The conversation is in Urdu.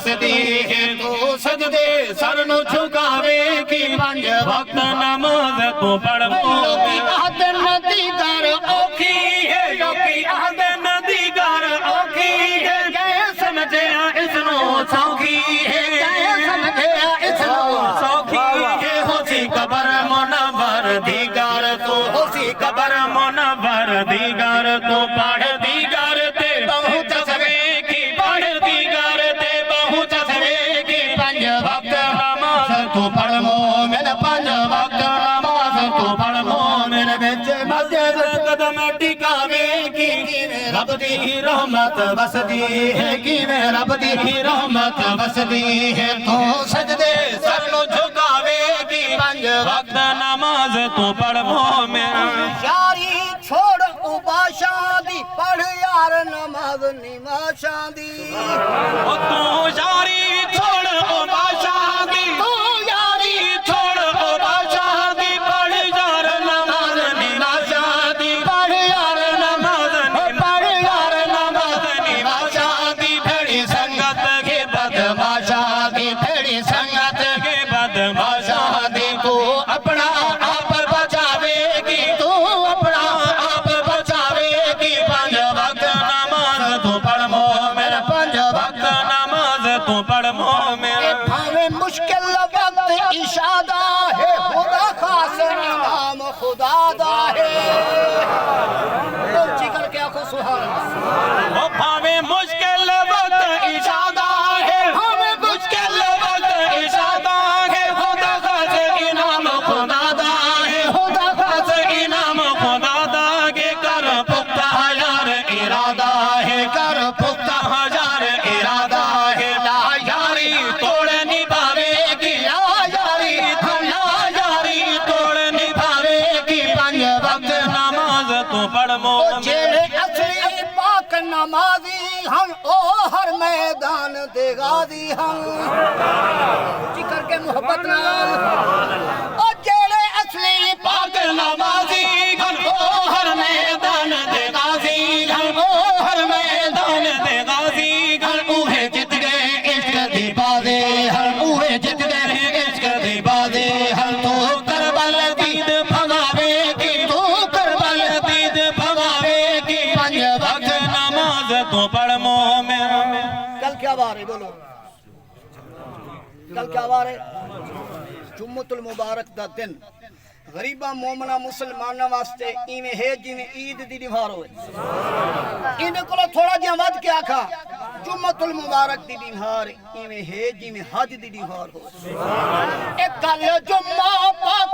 وسدی ہے تو سجدے سر نو جھکاوے کی پنج وقت نماز تو پڑھ مومن عہد ندی گر اوکھی ہے یوکی عہد ندی گر اوکھی ہے گئے سمجھیا اس نو سوکھی ہے گئے سمجھیا اس نو سوکھی ہے ہوسی قبر منور دیگر تو ہوسی قبر منور دیگر تو پڑھ دیگر تے بہت سوے کی پڑھ دیگر تے بہت سوے کی پنج وقت نماز تو پڑھ مومن پنج وقت نماز تو پڑھ مومن بچ مسجد قدم ٹکاوے کی رب دی رحمت بسدی ہے کی رب دی رحمت بسدی ہے تو سجدے سر نو جھکاوے کی پنج وقت نماز تو پڑھ مومن یاری چھوڑ اباشاں دی پڑھ یار نماز نماشاں دی او تو یاری چھوڑ او بادشاہ دی تو یاری چھوڑ او بادشاہ دی پڑھ یار نماز نماشاں دی پڑھ یار نماز پڑھ یار نماز نماشاں دی بھڑی سنگت کے بدماشاں دی بھڑی سنگت کے بدماشاں دی تو اپنا آپ بچاوے گی تو اپنا آپ بچاوے گی پنج وقت نماز تو پڑھ مومن پنج وقت نماز تو پڑھ مومن بھاوے مشکل وقت اشادہ ہے خدا خاص انعام خدا دا ہے اونچی کر کے آنکھوں سبحان اللہ وہ بھاوے مشکل وقت اشادہ ہے بھاوے مشکل وقت اشادہ ہے خدا خاص انعام خدا دا ہے خدا خاص انعام خدا دا کے کر پختہ یار ارادہ ہے کر پختہ یار ارادہ ہے لا یاری توڑ نبھاوے گی لا یاری توڑ نبھاوے گی پنج وقت نماز تو پڑھ مومن جیڑے اصلی پاک نمازی ہم او ہر میدان دے غازی ہم اونچی کر کے محبت نال او جیڑے اصلی پاک نمازی ہم او ہر میدان دے غازی ہم او ہر میدان دے غازی ہم اوہے جت گئے عشق دی بازے ہم اوہے جت گئے عشق دی بازے ہم تو کربل دید بھگاوے کی تو کربل دید بھگاوے کی پنج وقت نماز تو پڑھ مومن کل کیا بار ہے بولو کل کیا بار ہے جمعۃ المبارک دا دن غریبہ مومنہ مسلمانہ واسطے ایویں ہے جویں عید دی دیوار ہوئے انہیں کو تھوڑا جہاں ود کے آکھا جمعۃ المبارک دی دیوار ایویں ہے جویں حج دی دیوار ہوئے ایک کل جمعہ پاک